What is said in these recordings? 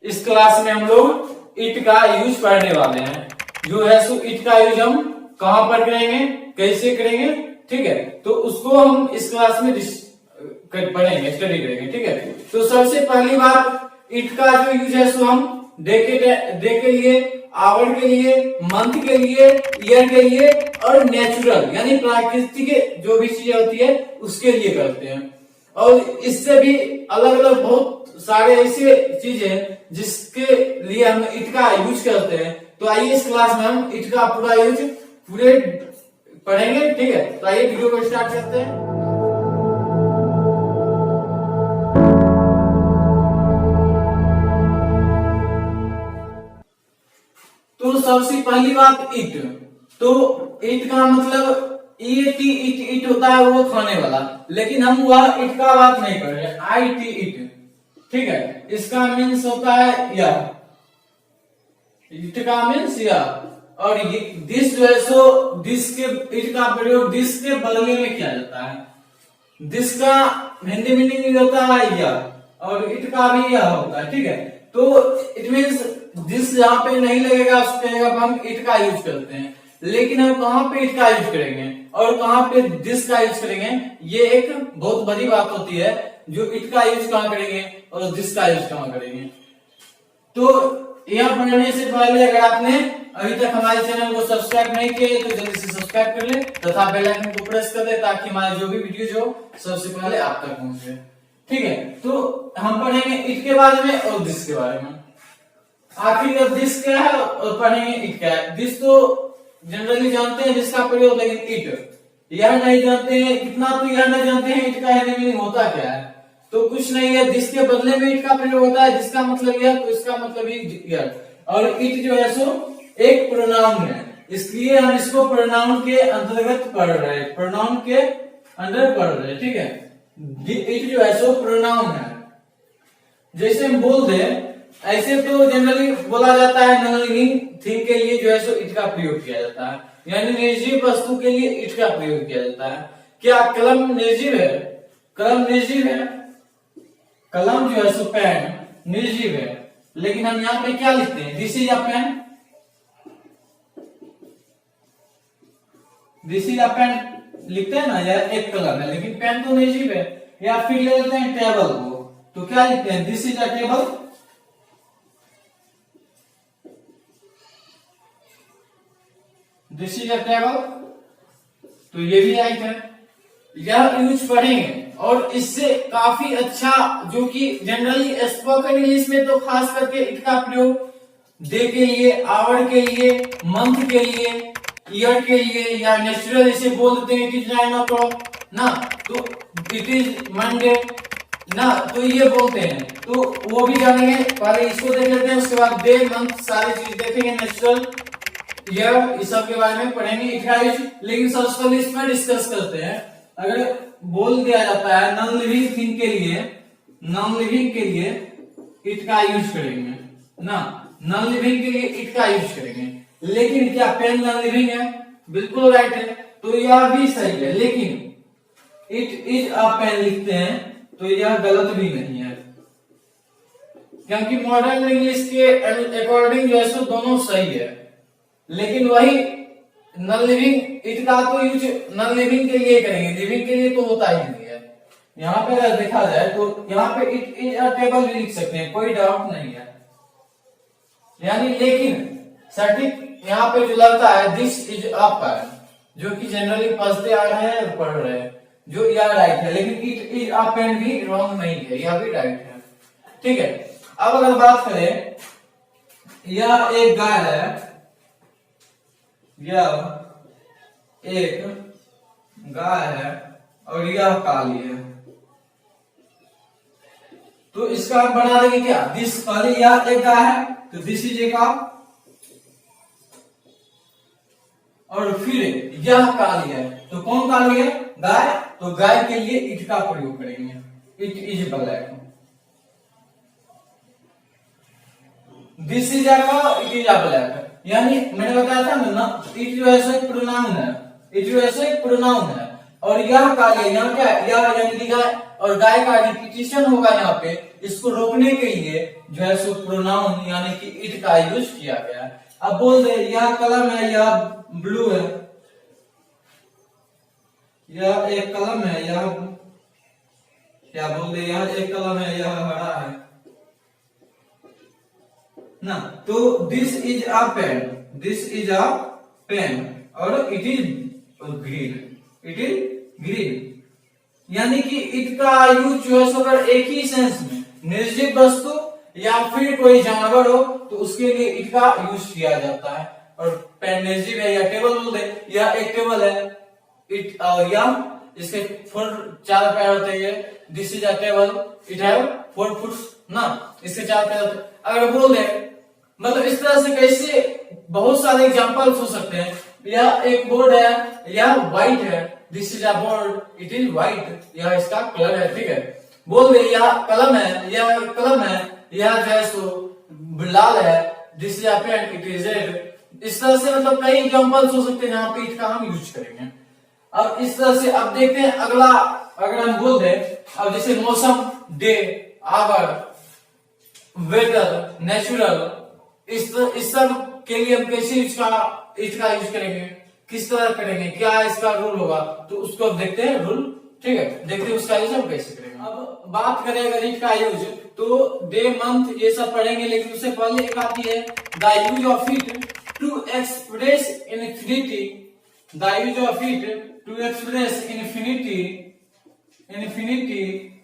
इस क्लास में हम लोग इट का यूज पढ़ने वाले हैं। जो है सो इट का यूज हम कहां पर करेंगे, कैसे करेंगे, ठीक है। तो उसको हम इस क्लास में पढ़ेंगे, स्टडी करेंगे, ठीक है। तो सबसे पहली बात, इट का जो यूज है सो हम डे के लिए, आवर के लिए, मंथ के लिए, ईयर के लिए और नेचुरल यानी प्राकृतिक जो भी चीजें होती है उसके लिए करते हैं। और इससे भी अलग अलग बहुत सारे ऐसे चीजें हैं जिसके लिए हम इट का यूज करते हैं। तो आइए इस क्लास में हम इट का पूरा यूज पूरे पढ़ेंगे, ठीक है। तो आइए वीडियो को स्टार्ट करते हैं। तो सबसे पहली बात इट, तो इट का मतलब इट होता है वो खाने वाला, लेकिन हम वह इट का बात नहीं कर रहे, IT इट, ठीक है। इसका मीन्स होता है या, इट का मीन्स या। और ये दिस जो है सो दिस के इट का प्रयोग दिस के बदले में किया जाता है। दिस का हिंदी मीनिंग होता है या, और इट का भी या होता है, ठीक है। तो इट मीन्स दिस जहां पे नहीं लगेगा उसके जगह हम इट का यूज करते हैं। लेकिन हम कहां पे इट का यूज करेंगे और कहां पे दिस का यूज करेंगे, ये एक बहुत बड़ी बात होती है। जो इट का यूज कहां करेंगे और दिस का यूज कहां करेंगे। तो यह पढ़ने से पहले अगर आपने अभी तक हमारे चैनल को सब्सक्राइब नहीं किए तो जल्दी से सब्सक्राइब कर ले तथा बेल आइकन को प्रेस कर दे ताकि हमारे जो भी वीडियो हो सबसे पहले आप तक पहुंचे, ठीक है। तो हम पढ़ेंगे इट के बारे में और दिस के बारे में। आखिर दिस क्या है और पढ़ेंगे इट क्या है। दिस तो जनरली जानते हैं जिसका प्रयोग, लेकिन इट यह नहीं जानते हैं। कितना तो यह नहीं जानते हैं इट का हिंदी मीनिंग होता क्या है। तो कुछ नहीं है, दिस के बदले में इट का प्रयोग होता है, जिसका मतलब यह, तो इसका मतलब यह। और इट जो है सो एक प्रोनाउन है, इसलिए हम इसको प्रोनाउन के अंतर्गत पढ़ रहे हैं, प्रोनाउन के अंदर पढ़ रहे हैं, ठीक है। इट जो है सो प्रोनाउन है। जैसे हम बोल दे, ऐसे तो जनरली बोला जाता है नॉन लिविंग थिंग के लिए जो है सो इट का प्रयोग किया जाता है, यानी निर्जीव वस्तु के लिए इट का प्रयोग किया जाता है। क्या कलम निर्जीव है? कलम निर्जीव है। कलम जो है सो पेन निर्जीव है, लेकिन हम यहाँ पे क्या लिखते हैं, this is a pen, this is a pen लिखते हैं ना, यह एक कलम है, लेकिन पेन तो निर्जीव है। या फिर ले लेते हैं टेबल को, तो क्या लिखते हैं, this is a table, this is a table, तो ये भी राइट है। यह यूज पढ़ेंगे और इससे काफी अच्छा, जो कि जनरली स्पोकन इंग्लिश में तो खास करके इट का प्रयोग डे के लिए, आवर के लिए, मंथ के लिए, ईयर के लिए, या नेचुरल इसे बोल देते हैं, इट इज 9 o'clock ना, तो इट इज मंडे ना, तो ये बोलते हैं। तो वो भी जानेंगे, पहले इसको देख लेते हैं, उसके बाद डे मंथ सारी चीज देखेंगे, नेचुरल ईयर इस सब के बारे में पढ़ेंगे इट का यूज। लेकिन सबसे पहले इसमें डिस्कस करते हैं। अगर बोल दिया जाता है नॉन लिविंग थिंग के लिए, नॉन लिविंग के लिए इट का यूज करेंगे ना, नॉन लिविंग के लिए इट का यूज करेंगे। लेकिन क्या पेन नॉन लिविंग है? बिल्कुल राइट है, तो यह भी सही है। लेकिन इट इज अ पेन लिखते हैं तो यह गलत भी नहीं है, क्योंकि मॉडर्न इंग्लिश के अकॉर्डिंग जो है सो दोनों सही है। लेकिन वही नॉन लिविंग इट का तो यूज नॉन लिविंग के लिए करेंगे, लिविंग के लिए तो होता ही नहीं है। यहाँ पे अगर देखा जाए तो यहाँ पे इट इज अ टेबल भी लिख सकते हैं, कोई डाउट नहीं है। यानी लेकिन सटीक यहाँ पे जो लगता है दिस इज अ पेन, जो कि जनरली पढ़ते आ रहे हैं और पढ़ रहे हैं, जो यह राइट है। लेकिन इट इज अ पेन भी रॉन्ग नहीं है, यह भी राइट है, ठीक है। अब अगर बात करें, यह एक गाय है, यह एक गाय है और यह काली है, तो इसका हम बना देंगे क्या, दिस काली, यह एक गाय है तो दिस इज ए काउ, और फिर यह काली है तो कौन काली है, गाय, तो गाय के लिए इट का प्रयोग करेंगे, it is black. This is a cow, it is a black, यानी मैंने बताया था ना, इट जो है एक प्रोनाउन है, इट जो है एक प्रोनाउन है, और यह काली है, यहाँ क्या है, यह यानी कि गाय, और गाय का रिपीटिशन होगा यहाँ पे, इसको रोकने के लिए जो है सो प्रोनाउन यानी कि इट का यूज किया गया है। अब बोल दे यह कलम है, यह ब्लू है, यह एक कलम है, यह क्या बोल दे, यह एक कलम है, यह हरा है ना। तो this is a pen, this is a pen और it is green, it is green. यानी कि इट का यूज जो है सो अगर एक ही सेंस में निर्जीव वस्तु या फिर कोई जानवर हो तो उसके लिए इट का यूज किया जाता है। और पेन निर्जीव है या टेबल बोल दे, यह एक टेबल है, इट और यह इसके 4 पैर होते हैं, this is a table, it have 4 foots ना, इसके 4 पैर होते हैं। अगर बोल दे मतलब इस तरह से कैसे बहुत सारे एग्जांपल्स हो सकते हैं। यह एक बोर्ड है, यह व्हाइट है, this is a board, it is white, यह इसका कलर है, ठीक है। बोल दे यह कलम है, यह कलम है, यह जो है सो लाल है, this is a pen, it is red. इस तरह से मतलब कई एग्जांपल्स हो सकते हैं जहां पे इट का हम यूज करेंगे। अब इस तरह से अब देखते हैं अगला, अगर हम बोल दे अब जैसे मौसम, डे, आवर, वेदर, नेचुरल, इस सब के लिए हम कैसे इसका यूज करेंगे, किस तरह करेंगे, क्या इसका रूल होगा, तो उसको अब देखते हैं रूल, ठीक है। देखते हैं उसका यूज हम कैसे करेंगे। अब बात करें अगर इट का यूज तो डे, मंथ ये सब पढ़ेंगे, लेकिन उससे पहले एक आती है the use of it to express infinity, the use of it to express infinity,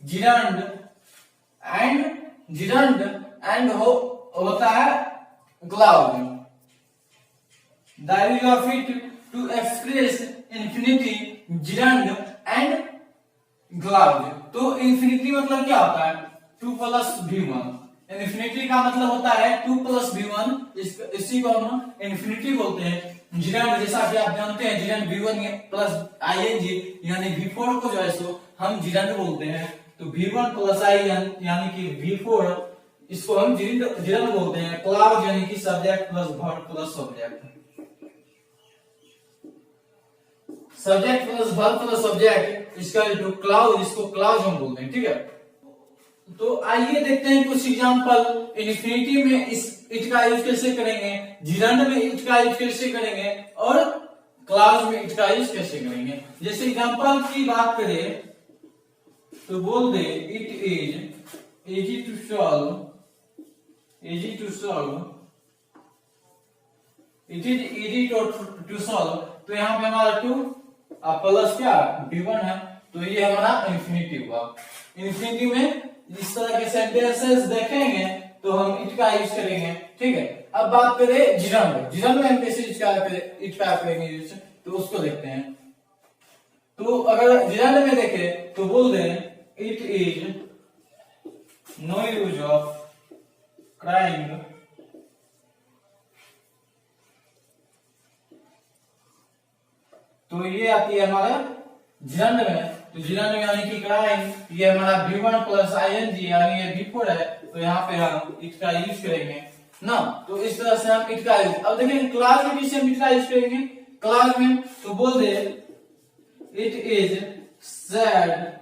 gerund and होता है cloud. The use of it to express infinity, gerund and cloud. तो इन्फिनिटी मतलब क्या होता है 2 + v1, इन्फिनिटी का मतलब होता है 2 + v1, इसी को हम इन्फिनिटी बोलते हैं। जिरंड जैसा कि आप जानते हैं जिरंड v1 + ing यानी v4 को जो है सो हम जिरंड बोलते हैं। तो v1 + in यानी कि v4, इसको हम जिरंड बोलते हैं। क्लाउड यानी कि subject plus verb plus subject, subject plus verb plus subject, इसका जो क्लाउड, इसको क्लाउड हम बोलते हैं, ठीक है। तो आइए देखते हैं कुछ एग्जांपल। इन्फिनिटी में इस इट का यूज कैसे करेंगे, जिरंड में इट का यूज कैसे करेंगे और क्लाउड में इट का यूज कैसे करेंगे। जैसे एग्जांपल की बात करें तो बोल दे it is easy to solve, easy to solve, it is easy to solve. तो यहाँ पे हमारा 2 प्लस क्या v1 है, तो ये हमारा इन्फिनिटी हुआ। इन्फिनिटी में इस तरह के सेंटेंसेस देखेंगे तो हम इट का यूज करेंगे, ठीक है। अब बात करें जिरंड, जिरंड में हम कैसे इट का करेंगे यूज, तो उसको देखते हैं। तो अगर जिरंड में देखें तो बोल दें it is no use of crying, तो ये आती है हमारा जिरंड में। तो जिरंड में यानी कि क्राइंग, ये हमारा v1 + ing यानी ये v4 है, तो यहाँ पे हम इट का यूज करेंगे ना। तो इस तरह से हम इट का यूज। अब देखिए क्लास में किससे हम इट का यूज करेंगे, क्लास में तो बोल दे it is said,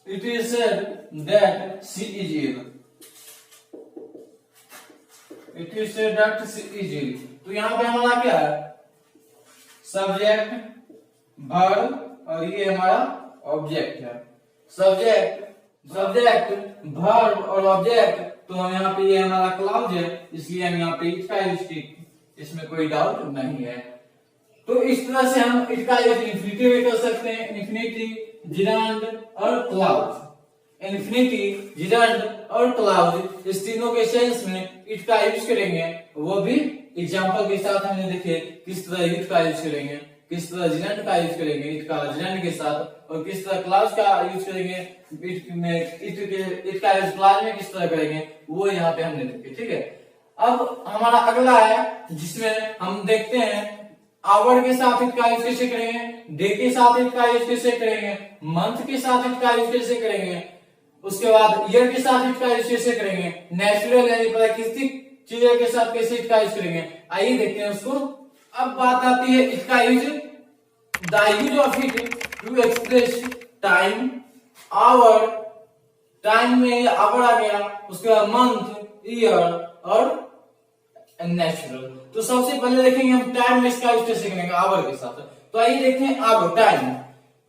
it is said that she is ill, it is said that she is ill। तो यहाँ पे हमारा क्या है सब्जेक्ट, वर्ब और ये हमारा ऑब्जेक्ट है। सब्जेक्ट, वर्ब और ऑब्जेक्ट, तो हम यहाँ पे ये हमारा क्लाउड है, इसलिए हम यहाँ पे इट का यूज की, इसमें कोई डाउट नहीं है। तो इस तरह से हम इट का यूज इन्फिनिटी में कर सकते हैं, इन्फिनिटी, जिरंड और क्लाउड। इन्फिनिटी, जिरंड और क्लाउड, इस तीनों के सेंस में इट का यूज करेंगे, वो भी एग्जांपल के साथ हमने देखे किस तरह इट का यूज करेंगे, किस तरह जिरंड का यूज करेंगे इट का जिरंड के साथ, और किस तरह क्लाउड का यूज करेंगे इट का यूज क्लाउड में किस तरह करेंगे, वो यहाँ पे हमने देखे, ठीक है। अब हमारा अगला है जिसमें हम देखते हैं आवर के साथ इट का यूज कैसे करेंगे, डे के साथ इट का यूज कैसे करेंगे, मंथ के साथ इट का यूज कैसे करेंगे, उसके बाद ईयर के साथ इट का यूज कैसे करेंगे, नेचुरल यानी प्राकृतिक चीजों के साथ कैसे इट का यूज करेंगे। आइए देखते हैं उसको। अब बात आती है इट का use, the use of it to express time, hour, time में आवर आ गया, उसके बाद मंथ, ईयर और नेचुरल। तो सबसे पहले देखेंगे हम टाइम में इसका यूज कैसे करेंगे आवर के साथ। तो आइए देखें आवर टाइम।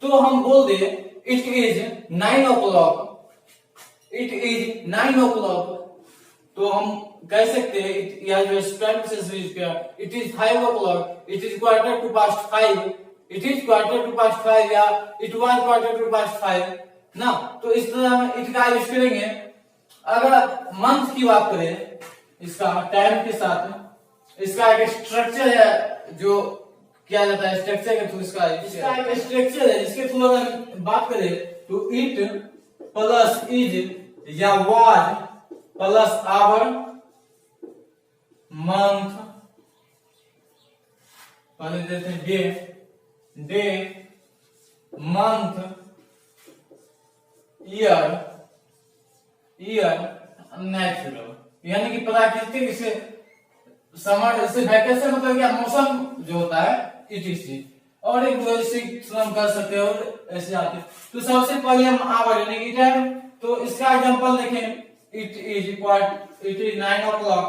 तो हम बोल दे it is 9 o'clock, it is 9 o'clock, तो हम कह सकते हैं या जो टाइम से यूज किया, it is 5 o'clock, it is 5:15, it is 5:15 या इट वाज 5:15 ना। तो इस तरह हम इट का यूज करेंगे। अगर मंथ की बात करें इसका टाइम के साथ, इसका एक स्ट्रक्चर है जो किया जाता है, स्ट्रक्चर के थ्रू इसका एक स्ट्रक्चर है जिसके थ्रू अगर बात करें तो इट प्लस इज या वाज प्लस आवर मंथ, पहले देते हैं डे मंथ ईयर नेचुरल, यानी कि प्राकृतिक से समर से वैकेशन मतलब क्या मौसम जो होता है इटीसी, और एक वैश्विक हम कर सकते हैं और ऐसे आते। तो सबसे पहले हम आवर यानी कि टाइम, तो इसका एग्जांपल देखें, it is 9 o'clock,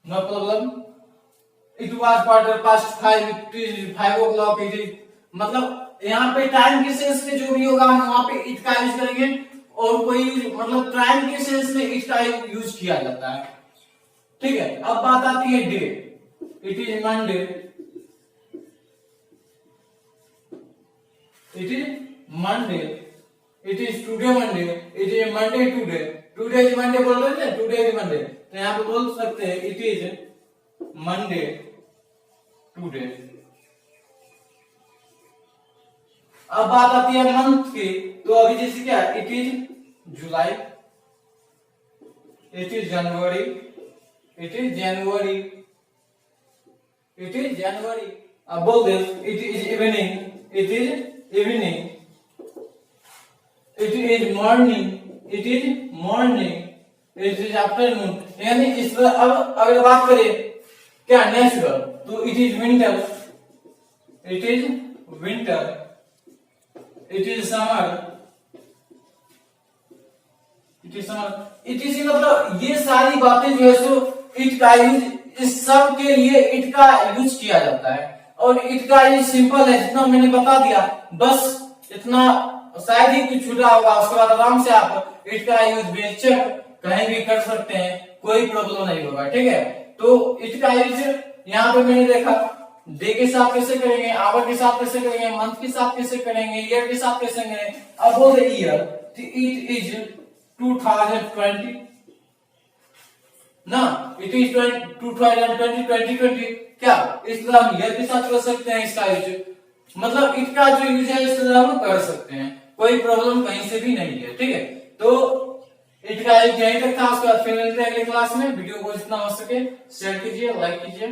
no problem, it was 5:15, it is 5 o'clock, it is, मतलब यहाँ पे टाइम के सेंस में जो भी होगा हम वहां पे इट का यूज करेंगे, और कोई मतलब टाइम के सेंस में इट का यूज किया जाता है, ठीक है। अब बात आती है day, it is Monday, it is Monday, it is today Monday, it is Monday today, today is Monday बोल रहे थे, टुडे इज मंडे, तो यहाँ पे बोल सकते हैं इट इज मंडे टुडे। अब बात आती है मंथ की, तो अभी जैसे क्या it is July, it is January, it is January, it is January. अब बोल दे it is evening, it is evening, it is morning, it is morning, it is afternoon, यानी इस तरह। अब अगर बात करें क्या नेचुरल, तो it is winter, it is winter, it is summer, it is summer, it is, मतलब ये सारी बातें जो है सो इट का यूज, इस सब के लिए इट का यूज किया जाता है। और इट का यूज सिंपल है, जितना मैंने बता दिया बस इतना, शायद ही कुछ छूटा होगा, उसके बाद आराम से आप इट का यूज बेशक कहीं भी कर सकते हैं, कोई प्रॉब्लम नहीं होगा, ठीक है। तो इट का यूज यहाँ पे मैंने देखा डे के साथ कैसे करेंगे, आवर के साथ कैसे करेंगे, मंथ के साथ कैसे करेंगे, ईयर के साथ कैसे करेंगे। अब बोल रहे ईयर, इट इज 2020 ना, इट इज 2020 क्या, इस तरह हम ईयर के साथ कर सकते हैं इसका यूज, मतलब इट का जो यूज है इस तरह हम कर सकते हैं, कोई प्रॉब्लम कहीं से भी नहीं है, ठीक है। तो इट का यूज यहीं तक था, उसके बाद फिर मिलते हैं अगले क्लास में। वीडियो को जितना हो सके शेयर कीजिए, लाइक कीजिए।